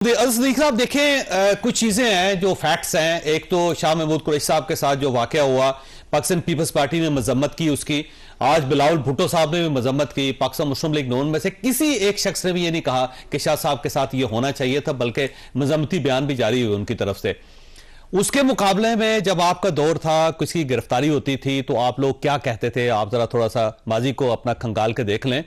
सदीक साहब देखें, कुछ चीजें हैं जो फैक्ट्स हैं। एक तो शाह महमूद कुरैशी साहब के साथ जो वाकया हुआ, पाकिस्तान पीपल्स पार्टी ने मजम्मत की उसकी। आज बिलावल भुट्टो साहब ने भी मजम्मत की। पाकिस्तान मुस्लिम लीग नून में से किसी एक शख्स ने भी ये नहीं कहा कि शाह साहब के साथ ये होना चाहिए था, बल्कि मजम्मती बयान भी जारी हुए उनकी तरफ से। उसके मुकाबले में जब आपका दौर था, किसी की गिरफ्तारी होती थी तो आप लोग क्या कहते थे? आप जरा थोड़ा सा माजी को अपना खंगाल के देख लें।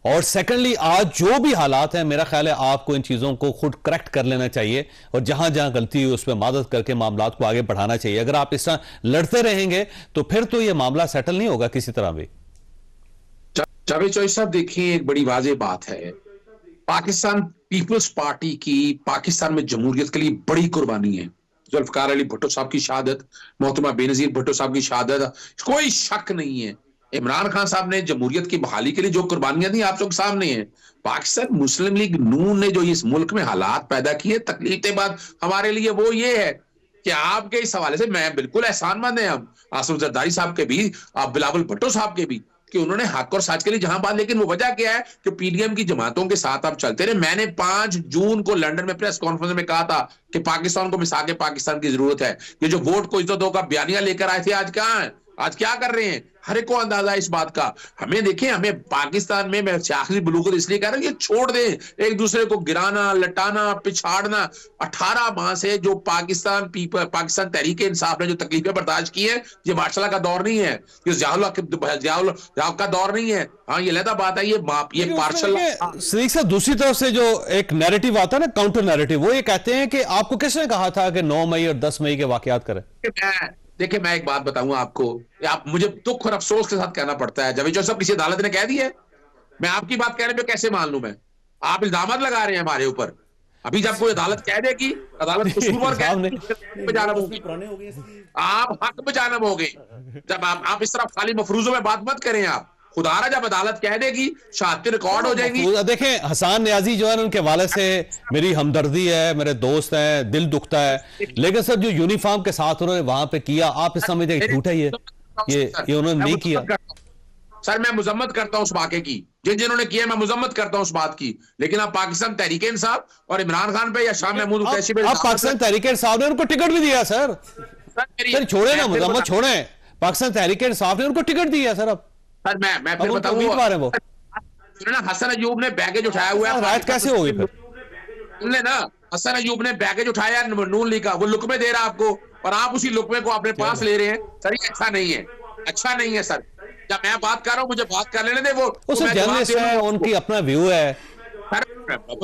और सेकेंडली, आज जो भी हालात हैं, मेरा ख्याल है आपको इन चीजों को खुद करेक्ट कर लेना चाहिए और जहां जहां गलती हुई उसमें मदद करके मामला को आगे बढ़ाना चाहिए। अगर आप इस तरह लड़ते रहेंगे तो फिर तो यह मामला सेटल नहीं होगा किसी तरह भी। जावेद चौधरी साहब, देखिए, एक बड़ी वाज़ेह बात है। पाकिस्तान पीपल्स पार्टी की पाकिस्तान में जमहूरियत के लिए बड़ी कुर्बानी है। जुल्फकार अली भुट्टो साहब की शहादत, मोहतरमा बेनजीर भुट्टो साहब की शहादत, कोई शक नहीं है। इमरान खान साहब ने जमहूरियत की बहाली के लिए जो कुर्बानियां दी आप लोग सामने हैं। पाकिस्तान मुस्लिम लीग नून ने जो इस मुल्क में हालात पैदा किए, तकलीफ के बाद हमारे लिए वो ये है कि आपके इस हवाले से मैं बिल्कुल एहसानमंद है हम आसिफ जरदारी साहब के भी, आप बिलावल भुट्टो साहब के भी, कि उन्होंने हक और सच के लिए जहां बात। लेकिन वो वजह क्या है कि पीडीएम की जमातों के साथ आप चलते रहे। मैंने 5 जून को लंदन में प्रेस कॉन्फ्रेंस में कहा था कि पाकिस्तान को मिसाके पाकिस्तान की जरूरत है। ये जो वोट को इज्जत दो का बयानिया लेकर आए थे, आज कहां है? आज क्या कर रहे हैं? हर एक को अंदाजा है इस बात का। हमें देखिए, हमें पाकिस्तान में, मैं आखिरी बलूगत इसलिए कह रहा हूं, ये छोड़ दें एक दूसरे को गिराना, लटाना, पिछाड़ना। 18 माह से जो पाकिस्तान तहरीक इंसाफ ने जो तकलीफें बर्दाश्त की है, ये मार्शल का दौर नहीं है, ये जियाउल का दौर नहीं है। हाँ, ये लहदा बात है, ये पार्शल। सदीक साहब, दूसरी तरफ से जो एक नैरेटिव आता है ना, काउंटर नैरेटिव, वो ये कहते हैं कि आपको किसने कहा था कि 9 मई और 10 मई के वाकयात करें? देखिए, मैं एक बात बताऊं आपको, आप मुझे दुख और अफसोस के साथ कहना पड़ता है, जावेद चौधरी साहब, किसी अदालत ने कह दिया है। मैं आपकी बात कहने पे कैसे मान लूं? मैं, आप इल्जाम लगा रहे हैं हमारे ऊपर। अभी जब कोई अदालत कह देगी, अदालत कसूरवार आप हक बजानब हो गए। जब आप इस तरह खाली मफरूजों में बात मत करें। आप खुदारा, जब अदालत कह देगी, शहादतें रिकॉर्ड हो जाएंगी। देखें, हसन नियाजी जो है उनके वाले से मेरी हमदर्दी है, मेरे दोस्त हैं, दिल दुखता है। लेकिन सर, जो यूनिफॉर्म के साथ उन्होंने वहां पे किया, आप इस समझते हैं झूठा ही है? ये उन्होंने नहीं किया। सर, मैं मुजम्मत करता हूं उस वाक़े की, जिन्होंने किया, मैं मुजम्मत करता हूं उस बात की। लेकिन आप पाकिस्तान तहरीक इंसाफ और इमरान खान पे या शाह महमूद कुरैशी पे, आप पाकिस्तान तहरीक इंसाफ ने उनको टिकट भी दिया सर। छोड़े ना, मुजम्मत छोड़े। पाकिस्तान तहरीक इंसाफ ने उनको टिकट दिया सर। अब सर, मैं फिर बताऊं, वो हसन अयूब ने बैगेज उठाया हुआ है। रायत कैसे होगी फिर? सुन ना, हसन अयूब ने बैगेज उठाया नून लीग का, वो लुकमे दे रहा आपको, और आप उसी लुकमे को अपने पास ले रहे हैं। सर, ये अच्छा नहीं है, अच्छा नहीं है सर। जब मैं बात कर रहा हूं, मुझे बात कर लेने दे। वो जर्नलिस्ट है, उनकी अपना व्यू है।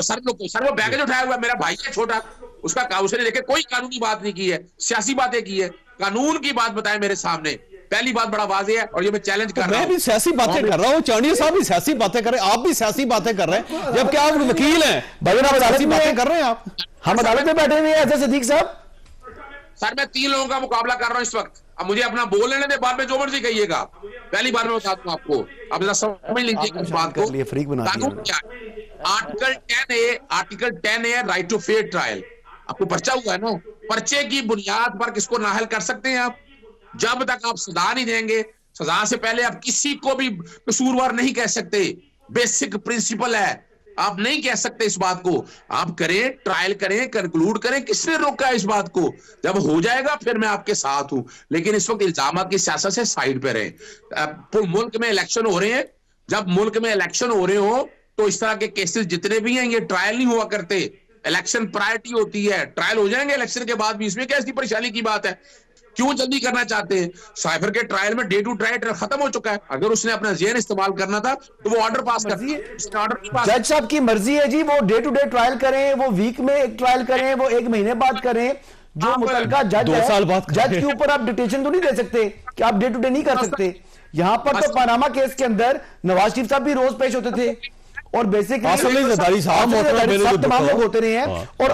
सर वो बैगेज उठाया हुआ, मेरा भाई है छोटा, उसका उसने लेके कोई कानूनी बात नहीं की है, सियासी बातें की है। कानून की बात बताए मेरे सामने। पहली बात बड़ा वाज़ेह है, और ये मैं चैलेंज कर रहा हूं। मैं भी सियासी बातें कर रहा हूं, चांडिया साहब भी सियासी बातें कर रहे हैं, आप भी सियासी बातें कर रहे हैं, जबकि आप वकील हैं। बगैर सियासी बातें कर रहे हैं आप। हम अदालत में बैठे हुए हैं सदीक साहब। सर, मैं 3 लोगों का मुकाबला कर रहा हूं इस वक्त। अब मुझे अपना बोल लेने दे, बाद में जो मर्जी कहिएगा। पहली बार मैं बता दूं आपको, अब जरा समझ लीजिए इस बात को। कानून क्या है? Article 10A right to fair trial. आपको पर्चा हुआ है ना, पर्चे की बुनियाद पर किसको नाअहल कर सकते हैं आप? जब तक आप सजा नहीं देंगे, सजा से पहले आप किसी को भी कसूरवार नहीं कह सकते। बेसिक प्रिंसिपल है, आप नहीं कह सकते इस बात को। आप करें, ट्रायल करें, कंक्लूड करें। किसने रोका इस बात को? जब हो जाएगा फिर मैं आपके साथ हूं। लेकिन इस वक्त इल्जाम की सियासत से साइड पे रहे। मुल्क में इलेक्शन हो रहे हैं, जब मुल्क में इलेक्शन हो रहे हो तो इस तरह के केसेस जितने भी हैं, ये ट्रायल नहीं हुआ करते। इलेक्शन प्रायोरिटी होती है, ट्रायल हो जाएंगे इलेक्शन के बाद भी। इसमें क्या ऐसी परेशानी की बात है? क्यों जल्दी करना चाहते हैं? साइफर के ट्रायल में डे टू ट्रायल खत्म हो चुका है। अगर उसने अपना ज़हन इस्तेमाल करना था तो वो ऑर्डर पास कर दिए। जज साहब की मर्जी है जी, वो डे टू डे ट्रायल करें, वो वीक में एक ट्रायल करें, वो 1 महीने बाद करें। जो मुतलका जज है, जज के ऊपर आप डिटेशन तो नहीं दे सकते कि आप डे टू डे नहीं कर सकते। यहां पर तो पनामा केस के अंदर नवाज शरीफ साहब भी रोज पेश होते थे, और बेसिकली तमाम लोग होते रहे हैं। और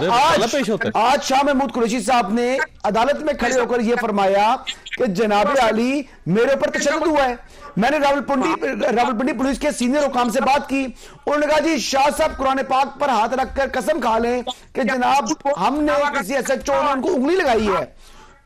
आज शाह महमूद कुरैशी साहब ने अदालत में खड़े होकर यह फरमाया कि जनाब अली मेरे ऊपर तशद्दुद हुआ है। मैंने रावलपिंडी पुलिस के सीनियर हुकाम से बात की, उन्होंने कहा जी शाह साहब कुरान पाक पर हाथ रखकर कसम खा लें कि जनाब हमने किसी SHO ने उनको उंगली लगाई है,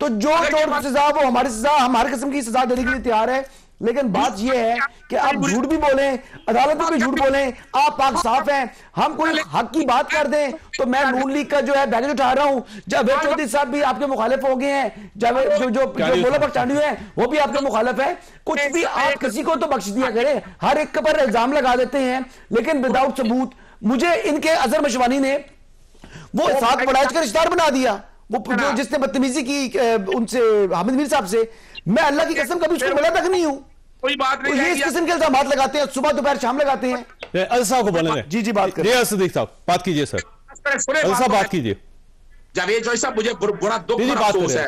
तो जो चोर की सजा वो हमारी सजा, हम हर किस्म की सजा देने के लिए तैयार है। लेकिन बात यह है कि आप झूठ भी बोलें, अदालत में भी झूठ बोलें, आप पाक साफ हैं, हम कोई हक की बात कर दें तो मैं नून लीग का जो है बैगेज उठा रहा हूं। जावेद चौधरी साहब भी आपके मुखालिफ हो गए हैं, जावेद जो बोला बख्शानी है वो भी आपके मुखालिफ है। कुछ भी आप किसी को तो बख्श दिया करें, हर एक पर इल्जाम लगा देते हैं लेकिन विदाउट सबूत। मुझे इनके अजहर मशवानी ने वो साथ पढ़ाई का रिश्तेदार बना दिया, वो जो जिसने बदतमीजी की उनसे हामिद मीर साहब से, मैं अल्लाह की कसम कभी उसको मिला तक नहीं हूं। कोई बात नहीं, तो ये इस किस्म के इल्जाम लगाते हैं, सुबह दोपहर शाम लगाते हैं। अजहर साहब को बोलने दें। जी बात करें। सिद्दीक साहब बात कीजिए सर, अजहर साहब बात कीजिए। जावेद चौधरी साहब, मुझे बड़ा दुख और अफसोस है,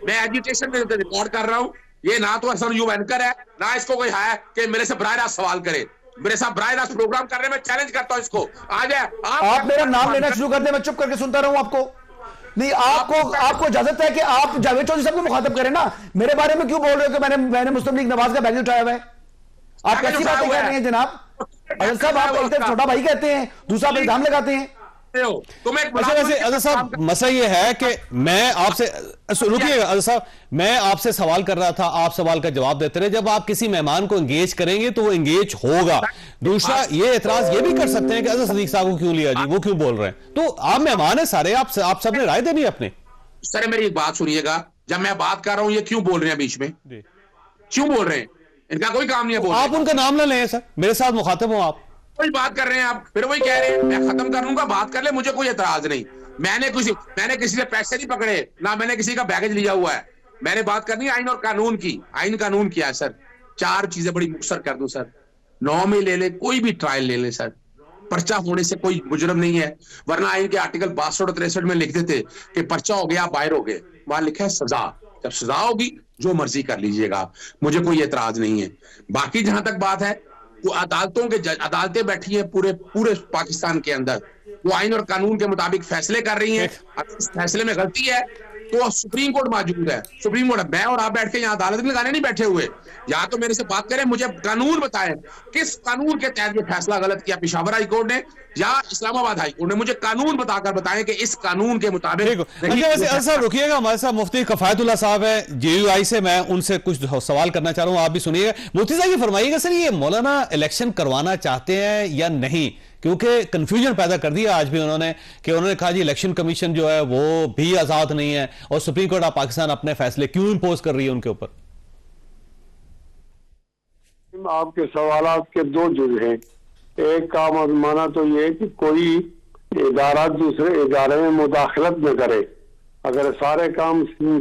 मैं एजुकेशन में रिकॉर्ड कर रहा हूं, ये ना तो असल यू एंकर है ना इसको कोई है कि मेरे से बराह रास्त सवाल करे। मेरे साथ बराह रास्त प्रोग्राम करने में चैलेंज करता हूं इसको, आ जाए आप मेरा नाम लेना शुरू कर दे, मैं चुप करके सुनता रहूं आपको। नहीं, आपको इजाजत है कि आप जावेद चौधरी साहब को मुखातब करें ना, मेरे बारे में क्यों बोल रहे हो कि मैंने मुस्लिम लीग नवाज का बैगेज उठाया हुआ है? आप कैसी बातें कर रहे हैं जनाब? अजहर साहब, आप एक तरफ छोटा भाई कहते हैं, दूसरा पर इल्जाम लगाते हैं। अच्छा, वैसे अजहर साहब मसला ये है कि मैं आपसे, रुकिएगा अजहर साहब, मैं आपसे सवाल कर रहा था, आप सवाल का जवाब देते रहे। जब आप किसी मेहमान को एंगेज करेंगे तो वो एंगेज होगा। दूसरा ये एतराज ये भी कर सकते हैं कि अजहर सदीक साहब को क्यों लिया जी, वो क्यों बोल रहे हैं? तो आप मेहमान है सारे, आप सबने राय देनी है अपने। सर मेरी एक बात सुनिएगा, जब मैं बात कर रहा हूं ये क्यों बोल रहे हैं बीच में, क्यों बोल रहे हैं? इनका कोई काम नहीं है बोलने। आप उनका नाम ना लें सर, मेरे साथ मुखातिब हो आप। कोई बात कर रहे हैं आप, फिर वही कह रहे हैं मैं खत्म कर लूंगा, बात कर ले, मुझे कोई एतराज नहीं। मैंने किसी से पैसे नहीं पकड़े, ना मैंने किसी का बैगेज लिया हुआ है। मैंने बात करनी है आइन और कानून की। आइन कानून किया है सर, 4 चीजें बड़ी मुख्तसर कर दूं सर। 9 में ले ले, कोई भी ट्रायल ले ले सर, पर्चा होने से कोई मुजरम नहीं है। वरना आइन के आर्टिकल 62 और 63 में लिख देते कि पर्चा हो गया, बाहर हो गए, वहां लिखा है सजा। जब सजा होगी जो मर्जी कर लीजिएगा, मुझे कोई एतराज नहीं है। बाकी जहां तक बात है, वो अदालतें बैठी हैं पूरे पाकिस्तान के अंदर, वो आइन और कानून के मुताबिक फैसले कर रही हैं। अगर इस फैसले में गलती है तो सुप्रीम कोर्ट मौजूद है, सुप्रीम कोर्ट। मैं और आप बैठ के यहाँ अदालत लगाने नहीं बैठे हुए, या तो मेरे से बात करें, मुझे कानून बताएं किस कानून के तहत ये फैसला गलत किया पेशावर हाई कोर्ट ने या इस्लामाबाद हाई कोर्ट ने। मुझे कानून बताकर बताएं कि इस कानून के मुताबिक। अच्छा, रुकिएगा, हमारे साथ मुफ्ती कफायतुल्लाह साहब है JUI से, मैं उनसे कुछ सवाल करना चाह रहा हूं, आप भी सुनिएगा। मुफ्ती साहब ये फरमाइएगा सर, ये मौलाना इलेक्शन करवाना चाहते हैं या नहीं? क्योंकि कंफ्यूजन पैदा कर दिया आज भी उन्होंने कहा जी इलेक्शन कमीशन जो है वो भी आजाद नहीं है और सुप्रीम कोर्ट ऑफ पाकिस्तान अपने फैसले क्यों इंपोज कर रही है उनके ऊपर। आपके सवालात के 2 जुज हैं। एक का माना तो ये कि कोई इदारा दूसरे इदारे में मुदाखलत न करे। अगर सारे काम सुप्रीम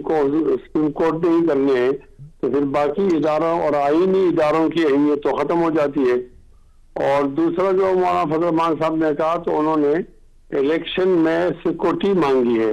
कोर्ट ने ही करने हैं तो फिर बाकी इदारों और आईनी इदारों की अहमियत तो खत्म हो जाती है। और दूसरा जो मौलाना फजल रहमान साहब ने कहा, तो उन्होंने इलेक्शन में सिक्योरिटी मांगी है।